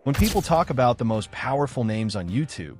When people talk about the most powerful names on YouTube,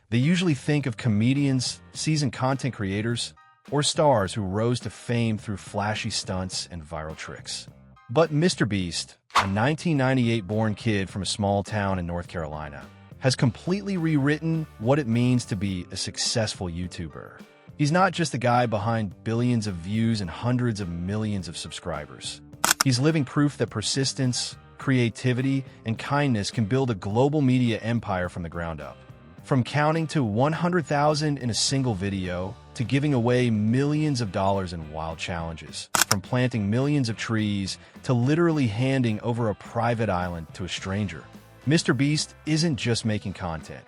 they usually think of comedians, seasoned content creators, or stars who rose to fame through flashy stunts and viral tricks. But MrBeast, a 1998-born kid from a small town in North Carolina, has completely rewritten what it means to be a successful YouTuber. He's not just the guy behind billions of views and hundreds of millions of subscribers. He's living proof that persistence, creativity, and kindness can build a global media empire from the ground up. From counting to 100,000 in a single video, to giving away millions of dollars in wild challenges. From planting millions of trees, to literally handing over a private island to a stranger. MrBeast isn't just making content.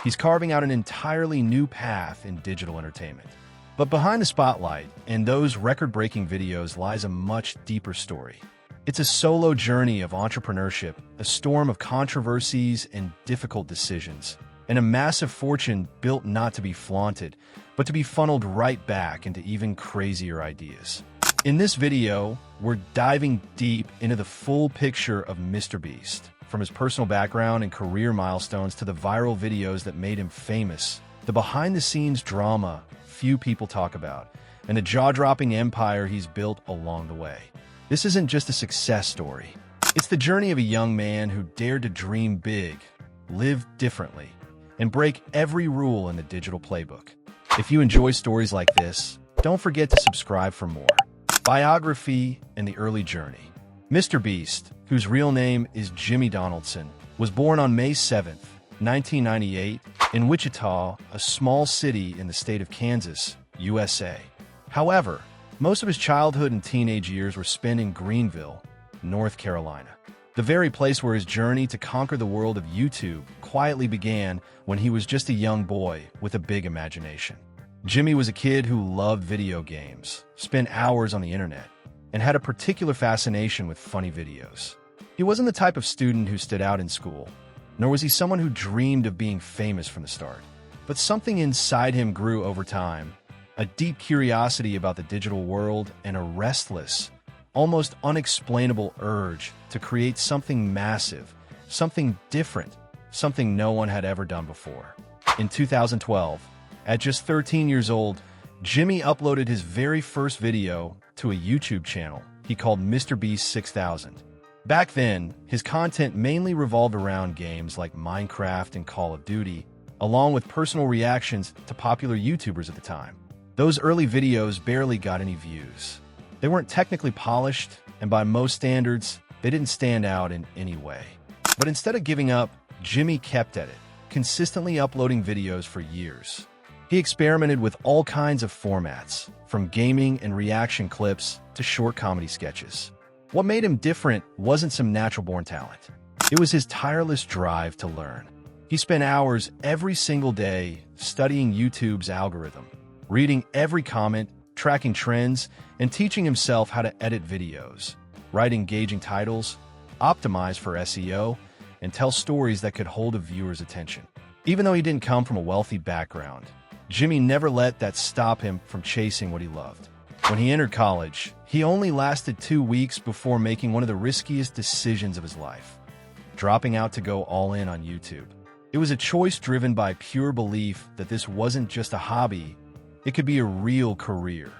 He's carving out an entirely new path in digital entertainment. But behind the spotlight and those record-breaking videos lies a much deeper story. It's a solo journey of entrepreneurship, a storm of controversies and difficult decisions, and a massive fortune built not to be flaunted, but to be funneled right back into even crazier ideas. In this video, we're diving deep into the full picture of MrBeast, from his personal background and career milestones to the viral videos that made him famous, the behind-the-scenes drama few people talk about, and the jaw-dropping empire he's built along the way. This isn't just a success story. It's the journey of a young man who dared to dream big, live differently, and break every rule in the digital playbook. If you enjoy stories like this, don't forget to subscribe for more. Biography and the early journey. MrBeast, whose real name is Jimmy Donaldson, was born on May 7, 1998, in Wichita, a small city in the state of Kansas, USA. However, most of his childhood and teenage years were spent in Greenville, North Carolina, the very place where his journey to conquer the world of YouTube quietly began when he was just a young boy with a big imagination. Jimmy was a kid who loved video games, spent hours on the internet, and had a particular fascination with funny videos. He wasn't the type of student who stood out in school, nor was he someone who dreamed of being famous from the start. But something inside him grew over time, a deep curiosity about the digital world and a restless, almost unexplainable urge to create something massive, something different, something no one had ever done before. In 2012, at just 13 years old, Jimmy uploaded his very first video to a YouTube channel he called MrBeast 6000. Back then, his content mainly revolved around games like Minecraft and Call of Duty, along with personal reactions to popular YouTubers at the time. Those early videos barely got any views. They weren't technically polished, and by most standards, they didn't stand out in any way. But instead of giving up, Jimmy kept at it, consistently uploading videos for years. He experimented with all kinds of formats, from gaming and reaction clips to short comedy sketches. What made him different wasn't some natural-born talent. It was his tireless drive to learn. He spent hours every single day studying YouTube's algorithm, reading every comment, tracking trends, and teaching himself how to edit videos, write engaging titles, optimize for SEO, and tell stories that could hold a viewer's attention. Even though he didn't come from a wealthy background, Jimmy never let that stop him from chasing what he loved. When he entered college, he only lasted 2 weeks before making one of the riskiest decisions of his life, dropping out to go all in on YouTube. It was a choice driven by pure belief that this wasn't just a hobby, it could be a real career.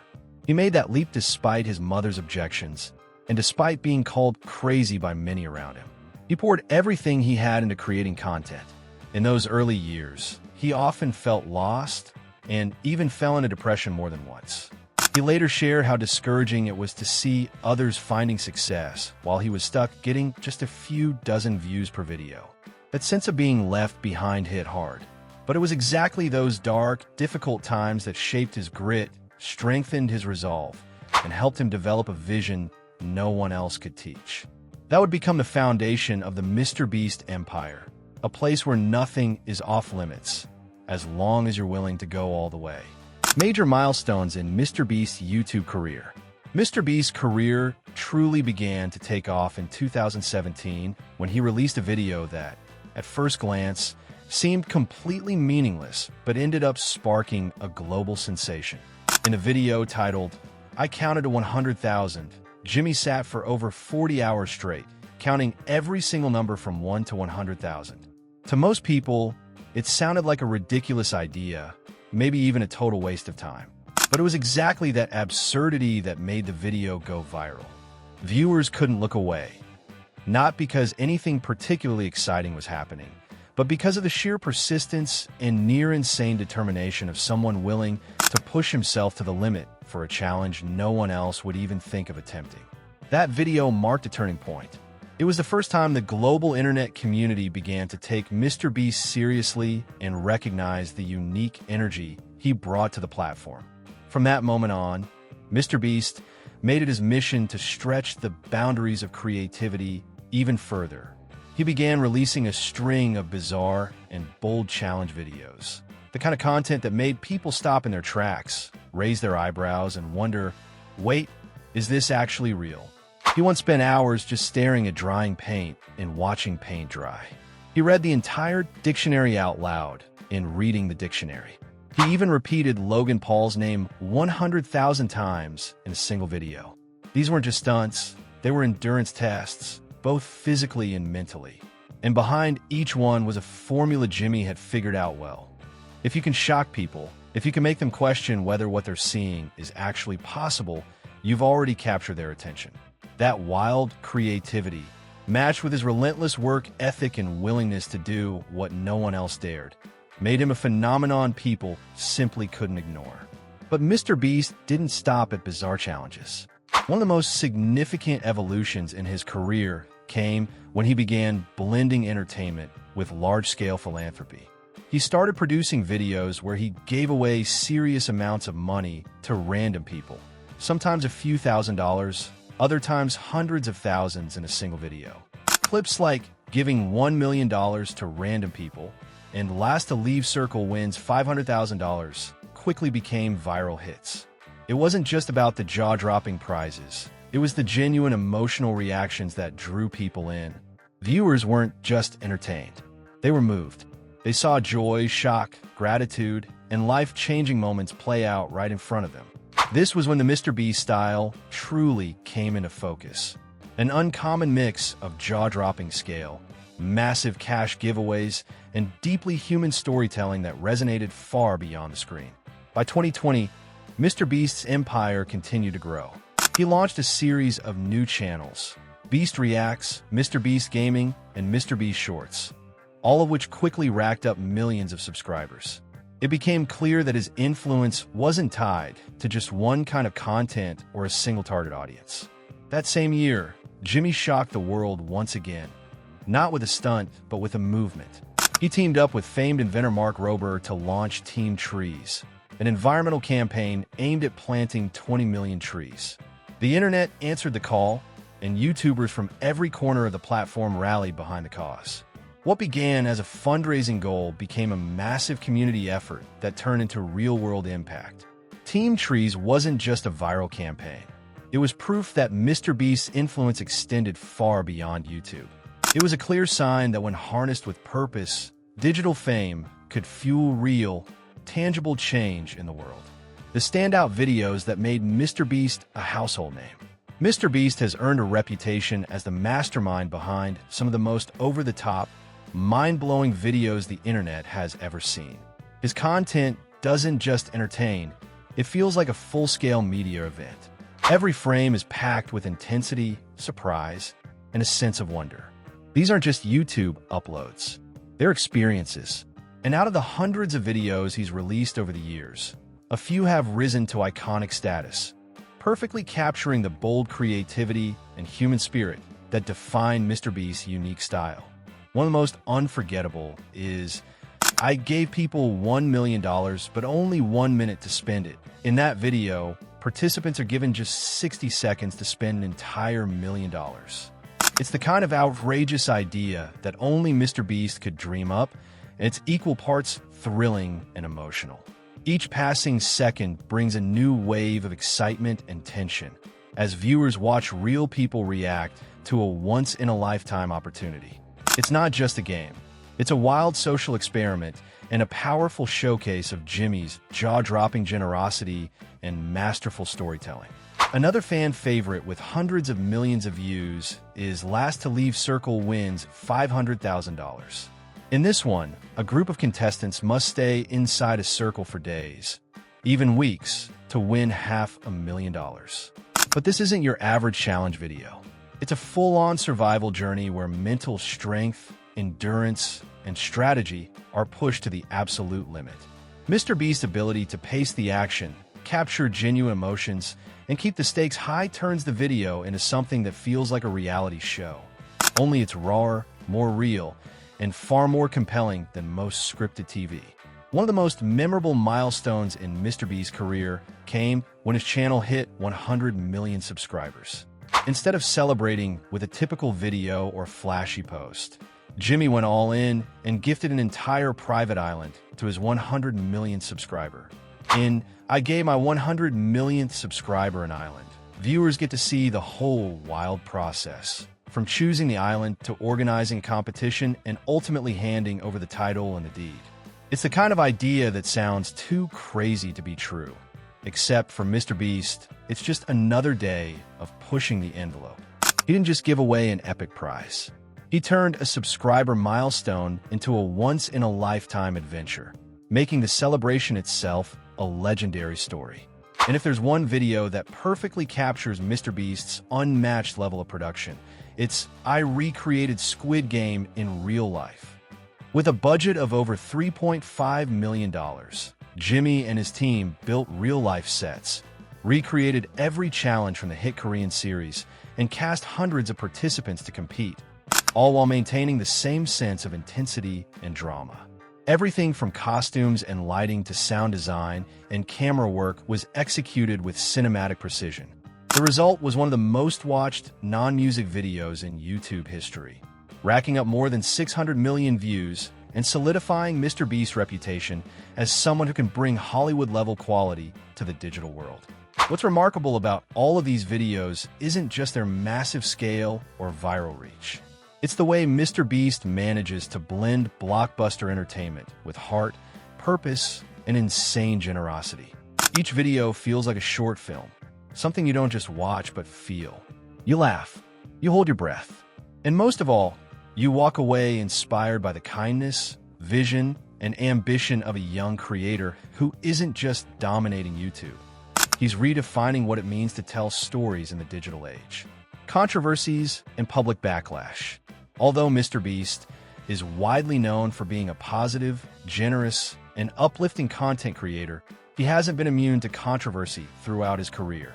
He made that leap despite his mother's objections, and despite being called crazy by many around him. He poured everything he had into creating content. In those early years, he often felt lost and even fell into depression more than once. He later shared how discouraging it was to see others finding success while he was stuck getting just a few dozen views per video. That sense of being left behind hit hard. But it was exactly those dark, difficult times that shaped his grit, strengthened his resolve, and helped him develop a vision no one else could teach. That would become the foundation of the MrBeast empire, a place where nothing is off limits, as long as you're willing to go all the way. Major milestones in MrBeast's YouTube career. MrBeast's career truly began to take off in 2017 when he released a video that, at first glance, seemed completely meaningless but ended up sparking a global sensation. In a video titled, "I Counted to 100,000," Jimmy sat for over 40 hours straight, counting every single number from 1 to 100,000. To most people, it sounded like a ridiculous idea, maybe even a total waste of time. But it was exactly that absurdity that made the video go viral. Viewers couldn't look away, not because anything particularly exciting was happening, but because of the sheer persistence and near-insane determination of someone willing to push himself to the limit for a challenge no one else would even think of attempting. That video marked a turning point. It was the first time the global internet community began to take MrBeast seriously and recognize the unique energy he brought to the platform. From that moment on, MrBeast made it his mission to stretch the boundaries of creativity even further. He began releasing a string of bizarre and bold challenge videos, the kind of content that made people stop in their tracks, raise their eyebrows, and wonder, wait, is this actually real? He once spent hours just staring at drying paint and watching paint dry. He read the entire dictionary out loud and reading the dictionary. He even repeated Logan Paul's name 100,000 times in a single video. These weren't just stunts, they were endurance tests, both physically and mentally. And behind each one was a formula Jimmy had figured out well. If you can shock people, if you can make them question whether what they're seeing is actually possible, you've already captured their attention. That wild creativity, matched with his relentless work ethic and willingness to do what no one else dared, made him a phenomenon people simply couldn't ignore. But MrBeast didn't stop at bizarre challenges. One of the most significant evolutions in his career came when he began blending entertainment with large-scale philanthropy. He started producing videos where he gave away serious amounts of money to random people, sometimes a few $1,000s, other times hundreds of thousands in a single video. Clips like giving $1 million to random people and Last to Leave Circle wins $500,000 quickly became viral hits. It wasn't just about the jaw-dropping prizes. It was the genuine emotional reactions that drew people in. Viewers weren't just entertained. They were moved. They saw joy, shock, gratitude, and life-changing moments play out right in front of them. This was when the MrBeast style truly came into focus. An uncommon mix of jaw-dropping scale, massive cash giveaways, and deeply human storytelling that resonated far beyond the screen. By 2020, MrBeast's empire continued to grow. He launched a series of new channels, Beast Reacts, MrBeast Gaming, and MrBeast Shorts, all of which quickly racked up millions of subscribers. It became clear that his influence wasn't tied to just one kind of content or a single target audience. That same year, Jimmy shocked the world once again, not with a stunt, but with a movement. He teamed up with famed inventor Mark Rober to launch Team Trees, an environmental campaign aimed at planting 20 million trees. The internet answered the call, and YouTubers from every corner of the platform rallied behind the cause. What began as a fundraising goal became a massive community effort that turned into real-world impact. Team Trees wasn't just a viral campaign. It was proof that MrBeast's influence extended far beyond YouTube. It was a clear sign that when harnessed with purpose, digital fame could fuel real, tangible change in the world. The standout videos that made MrBeast a household name. MrBeast has earned a reputation as the mastermind behind some of the most over-the-top, mind-blowing videos the internet has ever seen. His content doesn't just entertain, it feels like a full-scale media event. Every frame is packed with intensity, surprise, and a sense of wonder. These aren't just YouTube uploads, they're experiences. And out of the hundreds of videos he's released over the years, a few have risen to iconic status, perfectly capturing the bold creativity and human spirit that define MrBeast's unique style. One of the most unforgettable is, I gave people $1 million, but only 1 minute to spend it. In that video, participants are given just 60 seconds to spend an entire $1 million. It's the kind of outrageous idea that only MrBeast could dream up, and it's equal parts thrilling and emotional. Each passing second brings a new wave of excitement and tension as viewers watch real people react to a once-in-a-lifetime opportunity. It's not just a game. It's a wild social experiment and a powerful showcase of Jimmy's jaw-dropping generosity and masterful storytelling. Another fan favorite with hundreds of millions of views is Last to Leave Circle wins $500,000. In this one, a group of contestants must stay inside a circle for days, even weeks, to win $500,000. But this isn't your average challenge video. It's a full-on survival journey where mental strength, endurance, and strategy are pushed to the absolute limit. MrBeast's ability to pace the action, capture genuine emotions, and keep the stakes high turns the video into something that feels like a reality show. Only it's rawer, more real, and far more compelling than most scripted TV. One of the most memorable milestones in MrBeast's career came when his channel hit 100 million subscribers. Instead of celebrating with a typical video or flashy post, Jimmy went all in and gifted an entire private island to his 100 million subscriber. In "I gave my 100 millionth subscriber an island," viewers get to see the whole wild process, from choosing the island to organizing a competition and ultimately handing over the title and the deed. It's the kind of idea that sounds too crazy to be true. Except for MrBeast, it's just another day of pushing the envelope. He didn't just give away an epic prize. He turned a subscriber milestone into a once-in-a-lifetime adventure, making the celebration itself a legendary story. And if there's one video that perfectly captures MrBeast's unmatched level of production, it's "I recreated Squid Game in real life." With a budget of over $3.5 million, Jimmy and his team built real-life sets, recreated every challenge from the hit Korean series, and cast hundreds of participants to compete, all while maintaining the same sense of intensity and drama. Everything from costumes and lighting to sound design and camera work was executed with cinematic precision. The result was one of the most watched non-music videos in YouTube history, racking up more than 600 million views and solidifying MrBeast's reputation as someone who can bring Hollywood-level quality to the digital world. What's remarkable about all of these videos isn't just their massive scale or viral reach. It's the way MrBeast manages to blend blockbuster entertainment with heart, purpose, and insane generosity. Each video feels like a short film, something you don't just watch but feel. You laugh, you hold your breath, and most of all, you walk away inspired by the kindness, vision, and ambition of a young creator who isn't just dominating YouTube. He's redefining what it means to tell stories in the digital age. Controversies and public backlash. Although MrBeast is widely known for being a positive, generous, and uplifting content creator, he hasn't been immune to controversy throughout his career.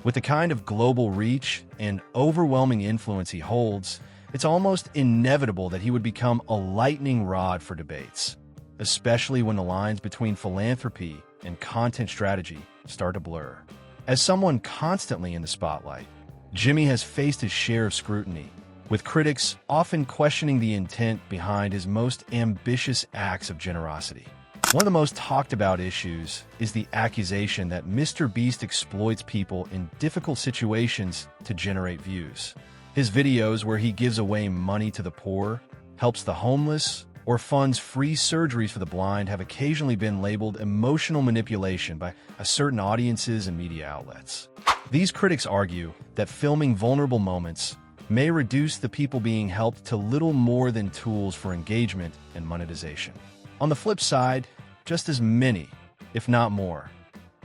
With the kind of global reach and overwhelming influence he holds, it's almost inevitable that he would become a lightning rod for debates, especially when the lines between philanthropy and content strategy start to blur. As someone constantly in the spotlight, Jimmy has faced his share of scrutiny, with critics often questioning the intent behind his most ambitious acts of generosity. One of the most talked about issues is the accusation that MrBeast exploits people in difficult situations to generate views. His videos where he gives away money to the poor, helps the homeless, or funds free surgeries for the blind have occasionally been labeled emotional manipulation by certain audiences and media outlets. These critics argue that filming vulnerable moments may reduce the people being helped to little more than tools for engagement and monetization. On the flip side, just as many, if not more,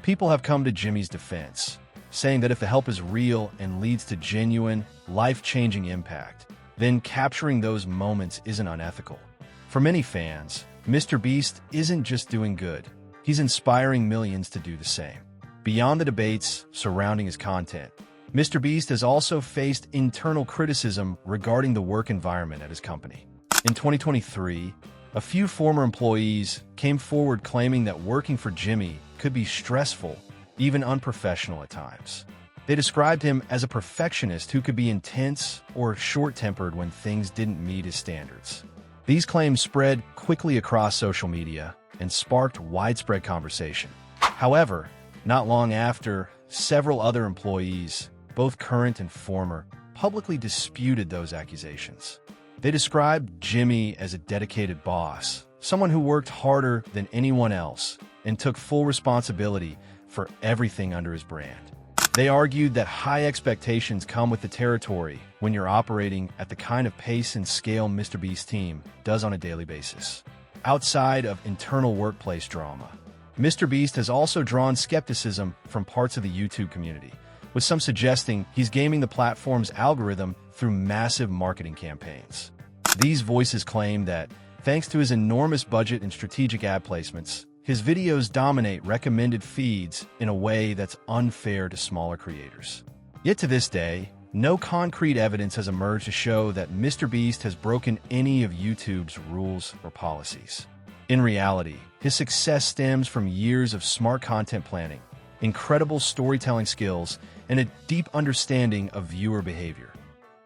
people have come to Jimmy's defense, saying that if the help is real and leads to genuine, life-changing impact, then capturing those moments isn't unethical. For many fans, MrBeast isn't just doing good, he's inspiring millions to do the same. Beyond the debates surrounding his content, MrBeast has also faced internal criticism regarding the work environment at his company. In 2023, a few former employees came forward claiming that working for Jimmy could be stressful, even unprofessional at times. They described him as a perfectionist who could be intense or short-tempered when things didn't meet his standards. These claims spread quickly across social media and sparked widespread conversation. However, not long after, several other employees, both current and former, publicly disputed those accusations. They described Jimmy as a dedicated boss, someone who worked harder than anyone else and took full responsibility for everything under his brand. They argued that high expectations come with the territory when you're operating at the kind of pace and scale MrBeast's team does on a daily basis. Outside of internal workplace drama, MrBeast has also drawn skepticism from parts of the YouTube community, with some suggesting he's gaming the platform's algorithm through massive marketing campaigns. These voices claim that, thanks to his enormous budget and strategic ad placements, his videos dominate recommended feeds in a way that's unfair to smaller creators. Yet to this day, no concrete evidence has emerged to show that MrBeast has broken any of YouTube's rules or policies. In reality, his success stems from years of smart content planning, incredible storytelling skills, and a deep understanding of viewer behavior,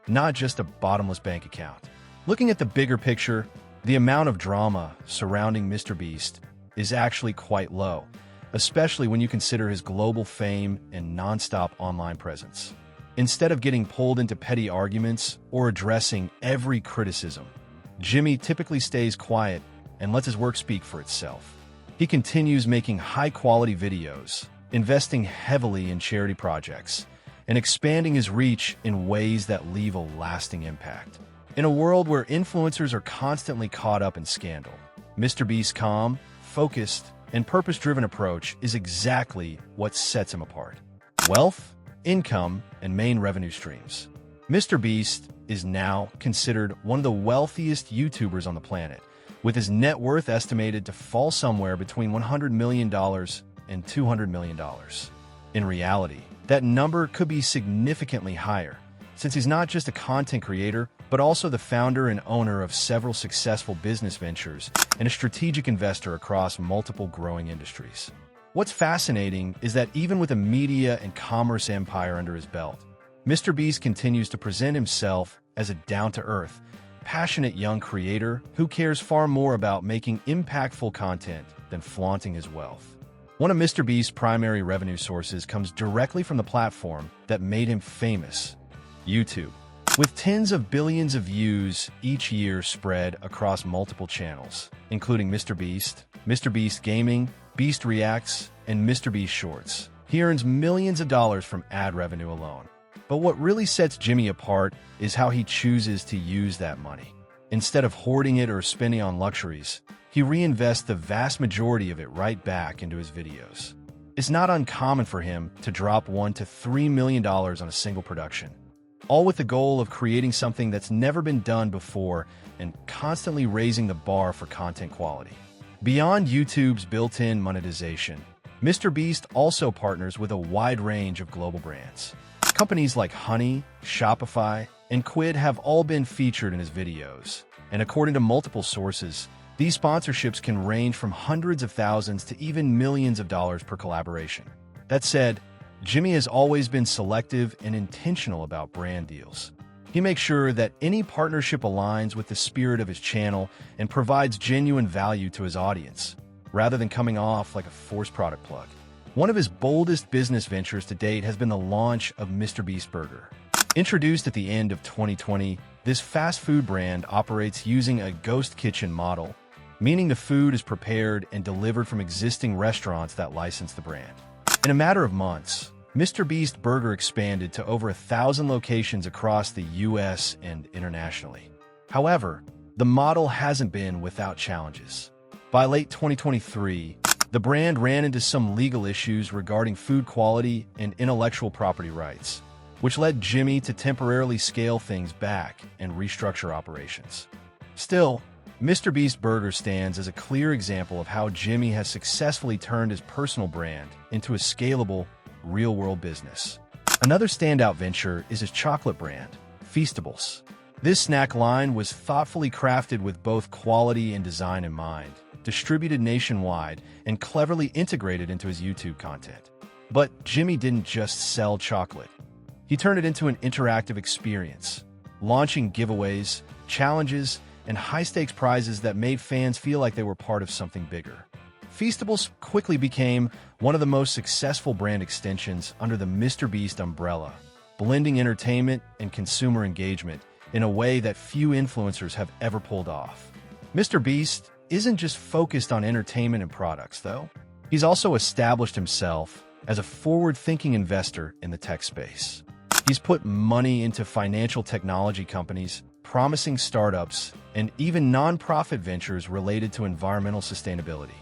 not just a bottomless bank account. Looking at the bigger picture, the amount of drama surrounding MrBeast is actually quite low, especially when you consider his global fame and non-stop online presence. Instead of getting pulled into petty arguments or addressing every criticism, Jimmy typically stays quiet and lets his work speak for itself. He continues making high-quality videos, investing heavily in charity projects, and expanding his reach in ways that leave a lasting impact. In a world where influencers are constantly caught up in scandal, MrBeast's calm, focused, and purpose-driven approach is exactly what sets him apart. Wealth, income, and main revenue streams. MrBeast is now considered one of the wealthiest YouTubers on the planet, with his net worth estimated to fall somewhere between $100 million and $200 million. In reality, that number could be significantly higher, since he's not just a content creator, but also the founder and owner of several successful business ventures and a strategic investor across multiple growing industries. What's fascinating is that even with a media and commerce empire under his belt, MrBeast continues to present himself as a down-to-earth, passionate young creator who cares far more about making impactful content than flaunting his wealth. One of MrBeast's primary revenue sources comes directly from the platform that made him famous, YouTube. With tens of billions of views each year spread across multiple channels, including MrBeast, MrBeast Gaming, Beast Reacts, and MrBeast Shorts, he earns millions of dollars from ad revenue alone. But what really sets Jimmy apart is how he chooses to use that money. Instead of hoarding it or spending on luxuries, he reinvests the vast majority of it right back into his videos. It's not uncommon for him to drop $1 to $3 million on a single production, all with the goal of creating something that's never been done before and constantly raising the bar for content quality. Beyond YouTube's built-in monetization, MrBeast also partners with a wide range of global brands. Companies like Honey, Shopify, and Quid have all been featured in his videos, and according to multiple sources, these sponsorships can range from hundreds of thousands to even millions of dollars per collaboration. That said, Jimmy has always been selective and intentional about brand deals. He makes sure that any partnership aligns with the spirit of his channel and provides genuine value to his audience, rather than coming off like a forced product plug. One of his boldest business ventures to date has been the launch of MrBeast Burger. Introduced at the end of 2020, this fast food brand operates using a ghost kitchen model, meaning the food is prepared and delivered from existing restaurants that license the brand. In a matter of months, MrBeast Burger expanded to over 1,000 locations across the US and internationally. However, the model hasn't been without challenges. By late 2023, the brand ran into some legal issues regarding food quality and intellectual property rights, which led Jimmy to temporarily scale things back and restructure operations. Still, MrBeast Burger stands as a clear example of how Jimmy has successfully turned his personal brand into a scalable, real-world business. Another standout venture is his chocolate brand, Feastables. This snack line was thoughtfully crafted with both quality and design in mind, distributed nationwide, and cleverly integrated into his YouTube content. But Jimmy didn't just sell chocolate. He turned it into an interactive experience, launching giveaways, challenges, and high-stakes prizes that made fans feel like they were part of something bigger. Feastables quickly became one of the most successful brand extensions under the MrBeast umbrella, blending entertainment and consumer engagement in a way that few influencers have ever pulled off. MrBeast isn't just focused on entertainment and products, though. He's also established himself as a forward-thinking investor in the tech space. He's put money into financial technology companies, promising startups, and even nonprofit ventures related to environmental sustainability.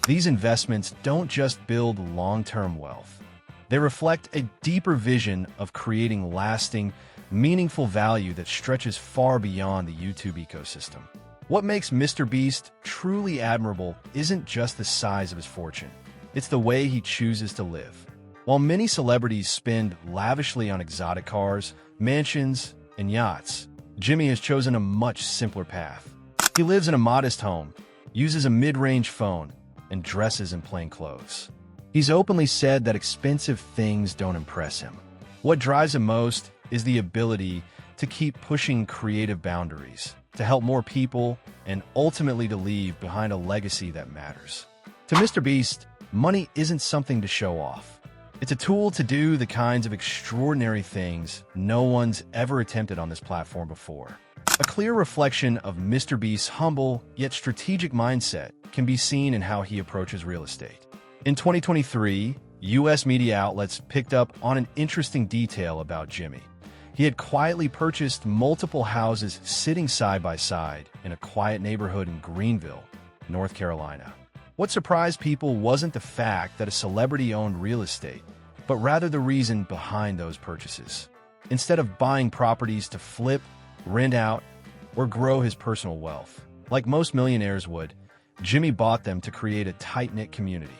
These investments don't just build long-term wealth. They reflect a deeper vision of creating lasting, meaningful value that stretches far beyond the YouTube ecosystem. What makes MrBeast truly admirable isn't just the size of his fortune. It's the way he chooses to live. While many celebrities spend lavishly on exotic cars, mansions, and yachts, Jimmy has chosen a much simpler path. He lives in a modest home, uses a mid-range phone, and dresses in plain clothes. He's openly said that expensive things don't impress him. What drives him most is the ability to keep pushing creative boundaries, to help more people, and ultimately to leave behind a legacy that matters. To MrBeast, money isn't something to show off. It's a tool to do the kinds of extraordinary things no one's ever attempted on this platform before. A clear reflection of MrBeast's humble yet strategic mindset can be seen in how he approaches real estate. In 2023, U.S. media outlets picked up on an interesting detail about Jimmy. He had quietly purchased multiple houses sitting side by side in a quiet neighborhood in Greenville, North Carolina. What surprised people wasn't the fact that a celebrity owned real estate, but rather the reason behind those purchases. Instead of buying properties to flip, rent out, or grow his personal wealth, like most millionaires would, Jimmy bought them to create a tight-knit community.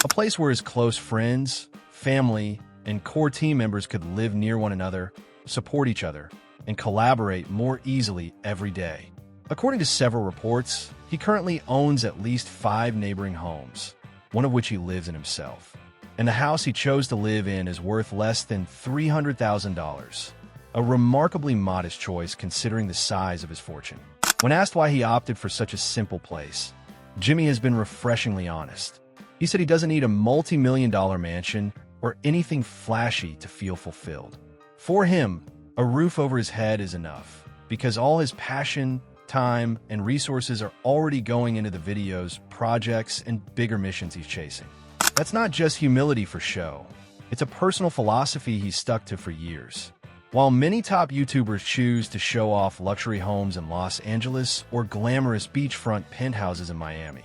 A place where his close friends, family, and core team members could live near one another, support each other, and collaborate more easily every day. According to several reports, he currently owns at least 5 neighboring homes, one of which he lives in himself. And the house he chose to live in is worth less than $300,000, a remarkably modest choice considering the size of his fortune. When asked why he opted for such a simple place, Jimmy has been refreshingly honest. He said he doesn't need a multi-million-dollar mansion or anything flashy to feel fulfilled. For him, a roof over his head is enough, because all his passion, time, and resources are already going into the videos, projects, and bigger missions he's chasing. That's not just humility for show. It's a personal philosophy he's stuck to for years. While many top YouTubers choose to show off luxury homes in Los Angeles or glamorous beachfront penthouses in Miami,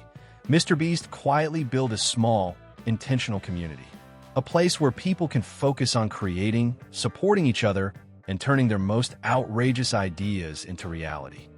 MrBeast quietly built a small, intentional community. A place where people can focus on creating, supporting each other, and turning their most outrageous ideas into reality.